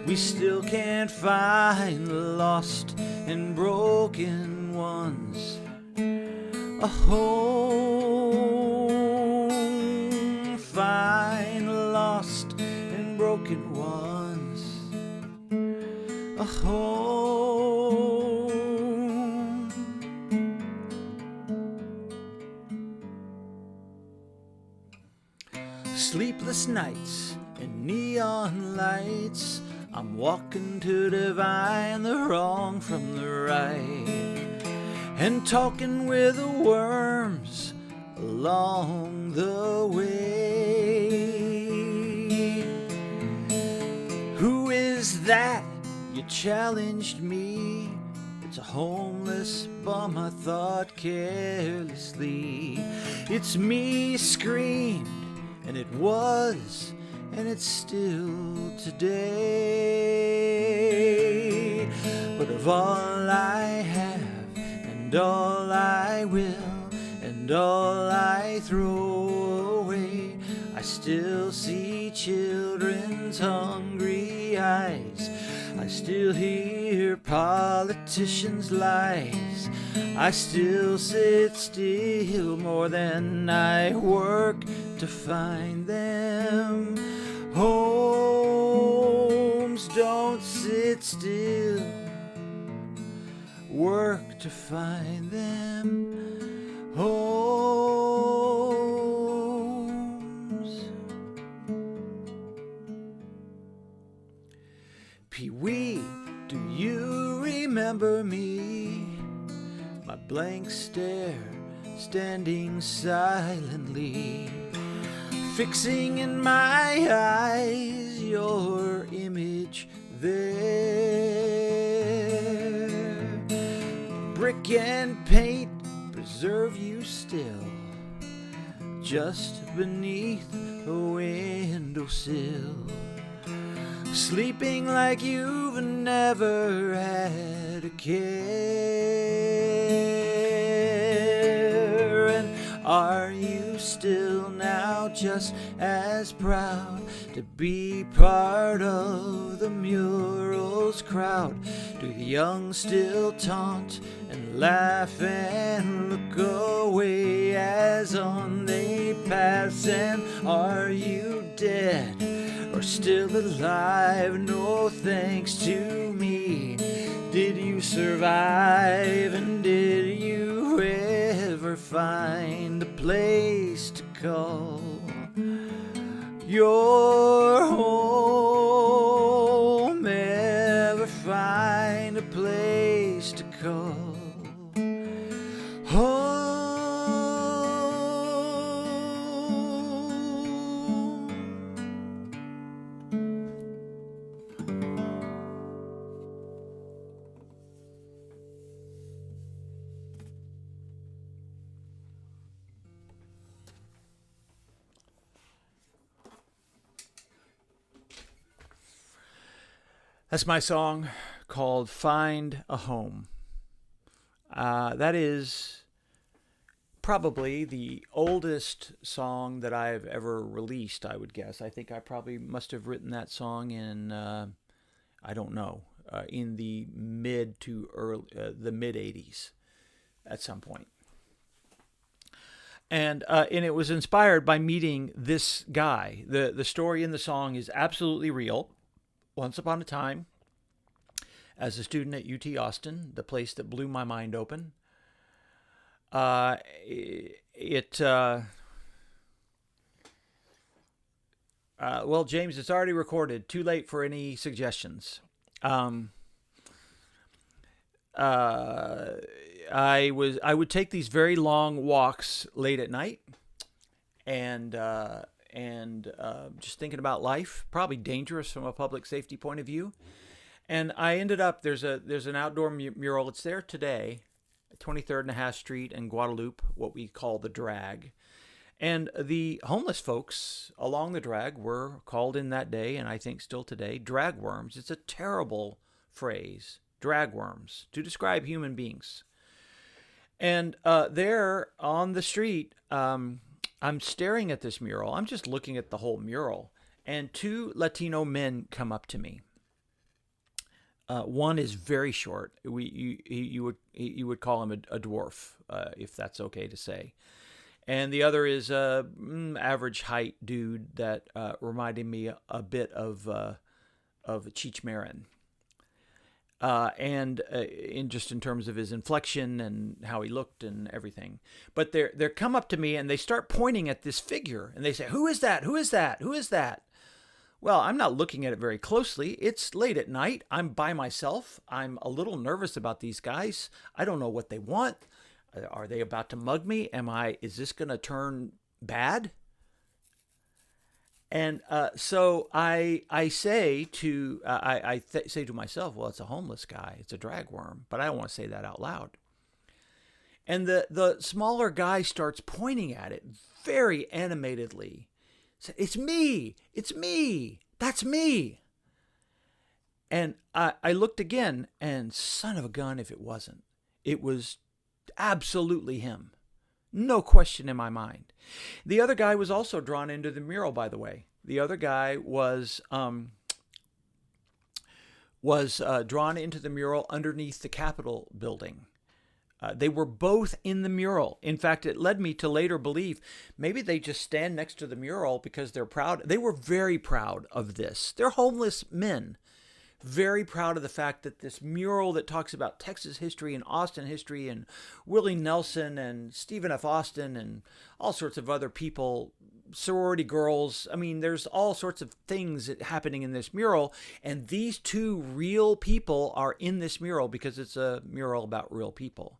Speaker 1: We still can't find the lost and broken ones a home. Find the lost and broken ones a home. Sleepless nights and neon lights, I'm walking to divine the wrong from the right, and talking with the worms along the way. Who is that? You challenged me. It's a homeless bum, I thought carelessly. It's me, screamed, and it was, and it's still today. But of all I have, and all I will, and all I throw away, I still see children's hungry eyes. I still hear politicians' lies. I still sit still more than I work to find them. Homes don't sit still, work to find them. Homes. Pee-wee, do you remember me? My blank stare, standing silently, fixing in my eyes your image there. Brick and paint preserve you still, just beneath the windowsill, sleeping like you've never had a care. And are you still now just as proud to be part of the mural's crowd? Do the young still taunt and laugh and look away as on they pass? And are you dead or still alive? No thanks to me. Did you survive, and did you ever find a place to call your home? Ever find a place to call home? That's my song called Find a Home. That is probably the oldest song that I've ever released, I would guess. I think I probably must have written that song in, I don't know, in the mid 80s at some point. And it was inspired by meeting this guy. The story in the song is absolutely real. Once upon a time, as a student at UT Austin, the place that blew my mind open, well, James, it's already recorded. Too late for any suggestions. I would take these very long walks late at night, and just thinking about life, probably dangerous from a public safety point of view. And I ended up, there's an outdoor mural. It's there today, 23rd and a half Street in Guadalupe, what we call the drag. And the homeless folks along the drag were called in that day, and I think still today, drag worms. It's a terrible phrase, drag worms, to describe human beings. And there on the street, I'm staring at this mural. I'm just looking at the whole mural. And two Latino men come up to me. One is very short. You would call him a dwarf, if that's okay to say. And the other is a average height dude that reminded me a bit of Cheech Marin. And in just in terms of his inflection and how he looked and everything. But they come up to me and they start pointing at this figure and they say, "Who is that? Who is that? Who is that?" Well, I'm not looking at it very closely. It's late at night. I'm by myself. I'm a little nervous about these guys. I don't know what they want. Are they about to mug me? Is this going to turn bad? And so I say to say to myself, well, it's a homeless guy. It's a dragworm. But I don't want to say that out loud. And the smaller guy starts pointing at it very animatedly. "It's me. It's me. That's me." And I looked again, and son of a gun if it wasn't. It was absolutely him. No question in my mind. The other guy was also drawn into the mural, by the way. The other guy was drawn into the mural underneath the Capitol building. They were both in the mural. In fact, it led me to later believe maybe they just stand next to the mural because they're proud. They were very proud of this. They're homeless men, very proud of the fact that this mural that talks about Texas history and Austin history and Willie Nelson and Stephen F. Austin and all sorts of other people, sorority girls. I mean, there's all sorts of things happening in this mural. And these two real people are in this mural because it's a mural about real people.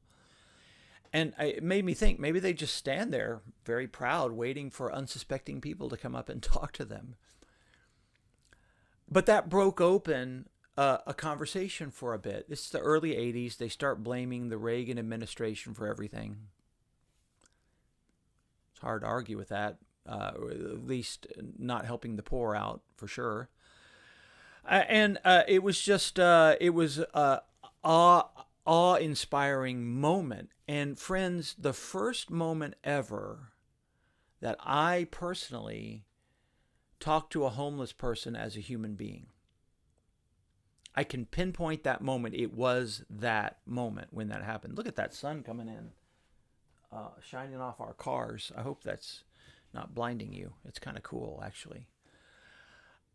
Speaker 1: And it made me think maybe they just stand there very proud, waiting for unsuspecting people to come up and talk to them. But that broke open a conversation for a bit. This is the early 80s. They start blaming the Reagan administration for everything. It's hard to argue with that, or at least not helping the poor out, for sure. And it was just, it was awe-inspiring moment. And friends, the first moment ever that I personally talked to a homeless person as a human being. I can pinpoint that moment. It was that moment when that happened. Look at that sun coming in, shining off our cars. I hope that's not blinding you. It's kind of cool, actually.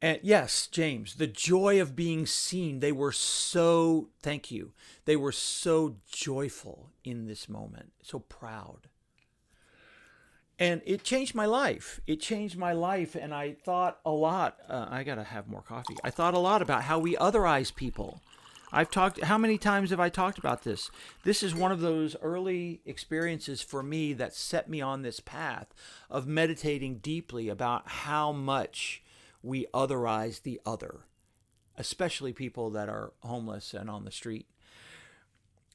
Speaker 1: And yes, James, the joy of being seen. They were so, thank you. They were so joyful in this moment, so proud. And it changed my life. It changed my life. And I thought a lot, I got to have more coffee. I thought a lot about how we otherize people. How many times have I talked about this? This is one of those early experiences for me that set me on this path of meditating deeply about how much we otherize the other, especially people that are homeless and on the street.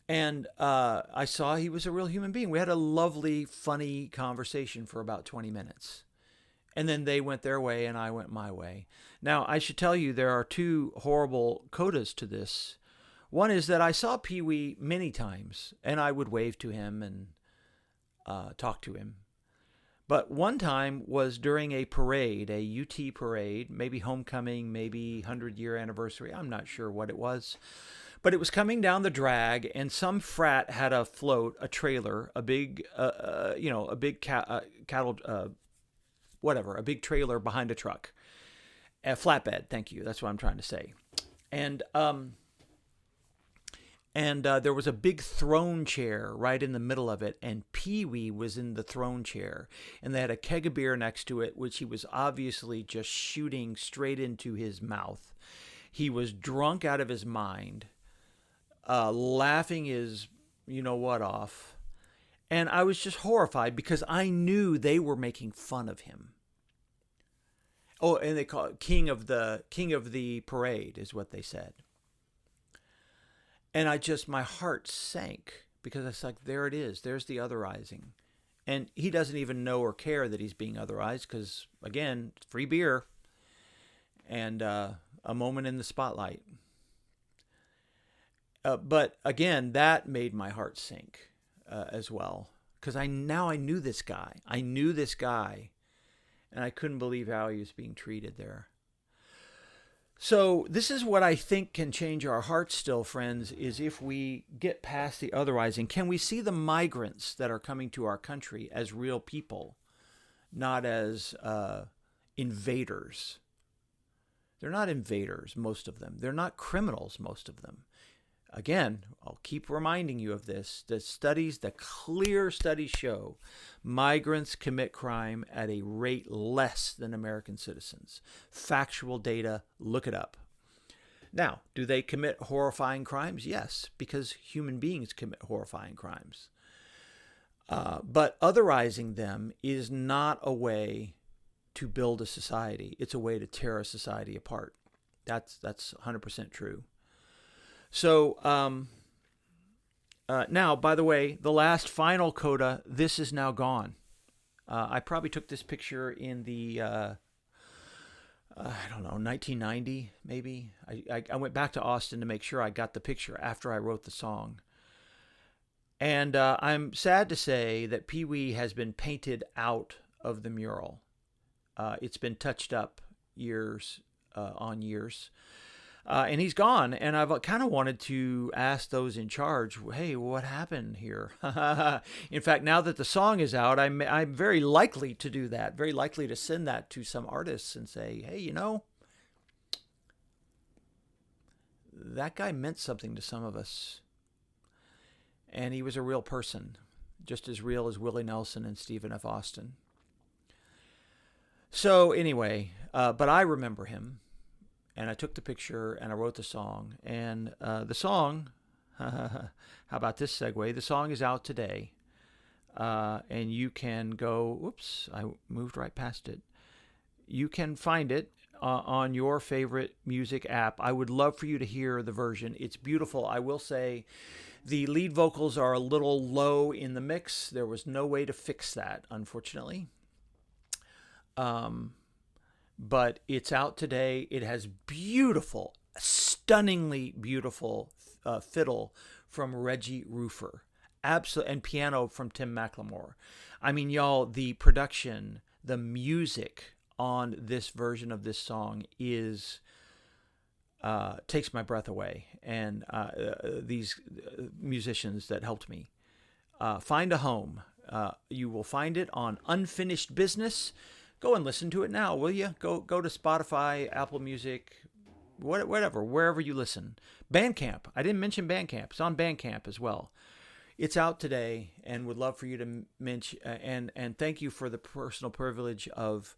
Speaker 1: And I saw he was a real human being. We had a lovely, funny conversation for about 20 minutes. And then they went their way and I went my way. Now, I should tell you there are two horrible codas to this. One is that I saw Pee Wee many times, and I would wave to him and talk to him. But one time was during a parade, a UT parade, maybe homecoming, maybe 100-year anniversary. I'm not sure what it was. But it was coming down the drag, and some frat had a float, a trailer, a big, a big cattle, a big trailer behind a truck. A flatbed, thank you. That's what I'm trying to say. And there was a big throne chair right in the middle of it, and Pee Wee was in the throne chair. And they had a keg of beer next to it, which he was obviously just shooting straight into his mouth. He was drunk out of his mind, laughing his you-know-what off. And I was just horrified because I knew they were making fun of him. Oh, and they call it king of the parade is what they said. And my heart sank because I was like, there it is. There's the otherizing. And he doesn't even know or care that he's being otherized because, again, free beer and a moment in the spotlight. But, again, that made my heart sink as well because I knew this guy. I knew this guy, and I couldn't believe how he was being treated there. So this is what I think can change our hearts still, friends, is if we get past the otherizing. Can we see the migrants that are coming to our country as real people, not as invaders? They're not invaders, most of them. They're not criminals, most of them. Again, I'll keep reminding you of this. The clear studies show migrants commit crime at a rate less than American citizens. Factual data, look it up. Now, do they commit horrifying crimes? Yes, because human beings commit horrifying crimes. But otherizing them is not a way to build a society. It's a way to tear a society apart. That's 100% true. So now, by the way, the last final coda, this is now gone. I probably took this picture in the, I don't know, 1990, maybe. I went back to Austin to make sure I got the picture after I wrote the song. And I'm sad to say that Pee Wee has been painted out of the mural. It's been touched up years on years. And he's gone, and I've kind of wanted to ask those in charge, hey, what happened here? In fact, now that the song is out, I'm very likely to do that, very likely to send that to some artists and say, hey, you know, that guy meant something to some of us, and he was a real person, just as real as Willie Nelson and Stephen F. Austin. So anyway, but I remember him. And I took the picture and I wrote the song. And the song, how about this segue? The song is out today. And you can go, whoops, I moved right past it. You can find it on your favorite music app. I would love for you to hear the version. It's beautiful. I will say the lead vocals are a little low in the mix. There was no way to fix that, unfortunately. But it's out today. It has beautiful, stunningly beautiful fiddle from Reggie Roofer, and piano from Tim McLemore. I mean, y'all, the production, the music on this version of this song is takes my breath away. And these musicians that helped me find a home. You will find it on Unfinished Business. Go and listen to it now, will you? Go to Spotify, Apple Music, whatever, wherever you listen. Bandcamp. I didn't mention Bandcamp. It's on Bandcamp as well. It's out today, and would love for you to mention and thank you for the personal privilege of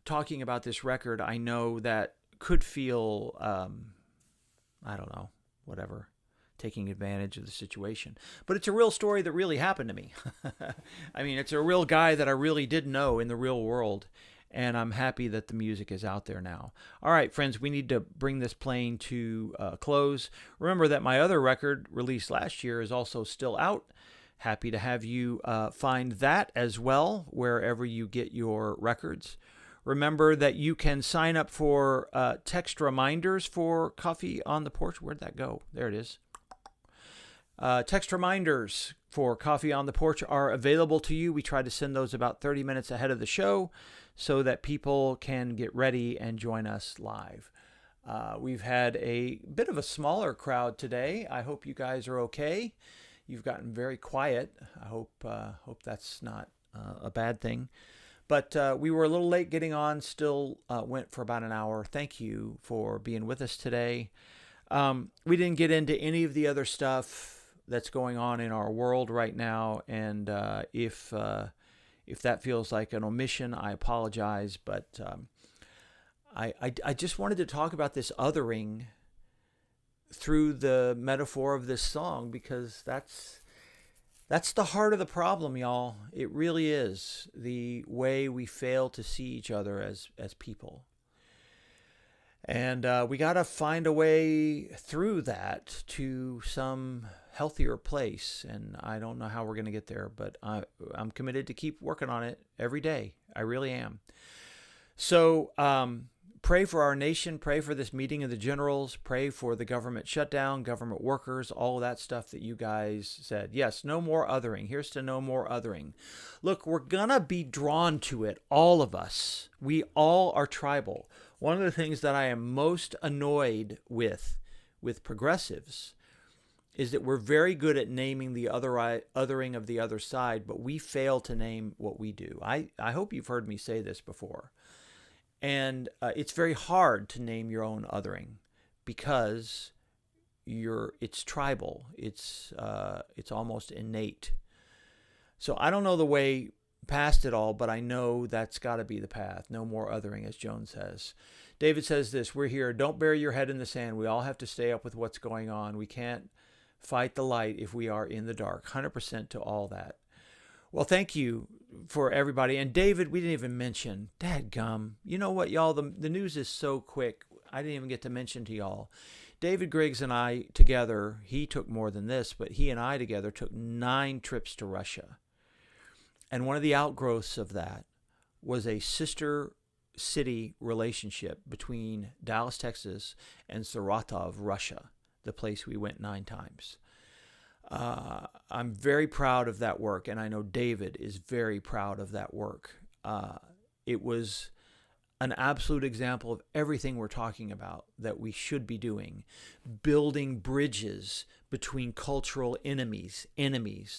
Speaker 1: talking about this record. I know that could feel, I don't know, whatever, taking advantage of the situation. But it's a real story that really happened to me. I mean, it's a real guy that I really did know in the real world, and I'm happy that the music is out there now. All right, friends, we need to bring this playing to close. Remember that my other record released last year is also still out. Happy to have you find that as well, wherever you get your records. Remember that you can sign up for text reminders for Coffee on the Porch. Where'd that go? There it is. Text reminders for Coffee on the Porch are available to you. We try to send those about 30 minutes ahead of the show so that people can get ready and join us live. We've had a bit of a smaller crowd today. I hope you guys are okay. You've gotten very quiet. I hope that's not a bad thing. But we were a little late getting on, still went for about an hour. Thank you for being with us today. We didn't get into any of the other stuff that's going on in our world right now, and if that feels like an omission, I apologize. But I just wanted to talk about this othering through the metaphor of this song, because that's the heart of the problem, y'all. It really is the way we fail to see each other as people. And we got to find a way through that to some healthier place. And I don't know how we're going to get there, but I'm committed to keep working on it every day. I really am. So pray for our nation, pray for this meeting of the generals, pray for the government shutdown, government workers, all of that stuff that you guys said. Yes, no more othering. Here's to no more othering. Look, we're going to be drawn to it, all of us. We all are tribal. One of the things that I am most annoyed with progressives is that we're very good at naming the othering of the other side, but we fail to name what we do. I hope you've heard me say this before. And it's very hard to name your own othering because it's tribal. It's almost innate. So I don't know the way past it all, but I know that's got to be the path. No more othering, as Joan says. David says this, we're here. Don't bury your head in the sand. We all have to stay up with what's going on. We can't fight the light if we are in the dark. 100% to all that. Well, thank you for everybody. And David, we didn't even mention. Dadgum. You know what, y'all? The news is so quick. I didn't even get to mention to y'all. David Griggs and I together, he took more than this, but he and I together took 9 trips to Russia. And one of the outgrowths of that was a sister city relationship between Dallas, Texas, and Saratov, Russia, the place we went 9 times. I'm very proud of that work, and I know David is very proud of that work. It was an absolute example of everything we're talking about that we should be doing. Building bridges between cultural enemies.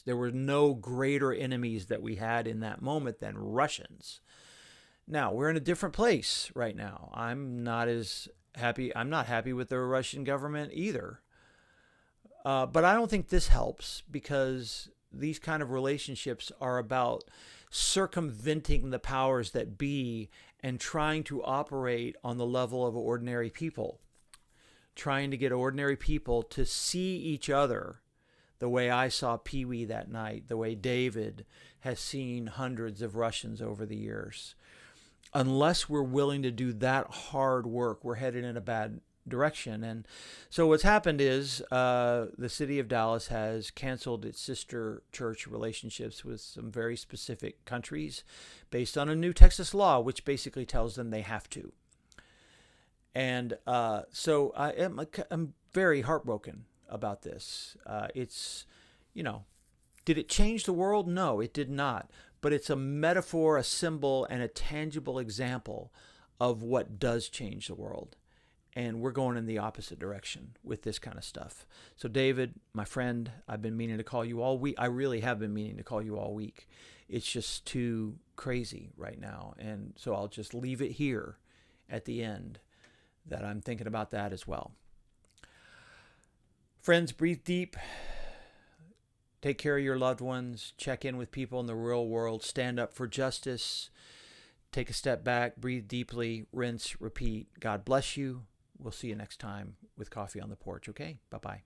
Speaker 1: There were no greater enemies that we had in that moment than Russians. Now, we're in a different place right now. I'm not happy with the Russian government either. But I don't think this helps because these kind of relationships are about circumventing the powers that be and trying to operate on the level of ordinary people, trying to get ordinary people to see each other the way I saw Pee Wee that night, the way David has seen hundreds of Russians over the years. Unless we're willing to do that hard work, we're headed in a bad direction. And so what's happened is the city of Dallas has canceled its sister church relationships with some very specific countries based on a new Texas law, which basically tells them they have to. And so I'm very heartbroken about this. It's, did it change the world? No, it did not. But it's a metaphor, a symbol, and a tangible example of what does change the world. And we're going in the opposite direction with this kind of stuff. So David, my friend, I've been meaning to call you all week. I really have been meaning to call you all week. It's just too crazy right now. And so I'll just leave it here at the end that I'm thinking about that as well. Friends, breathe deep. Take care of your loved ones. Check in with people in the real world. Stand up for justice. Take a step back. Breathe deeply. Rinse. Repeat. God bless you. We'll see you next time with Coffee on the Porch, okay? Bye-bye.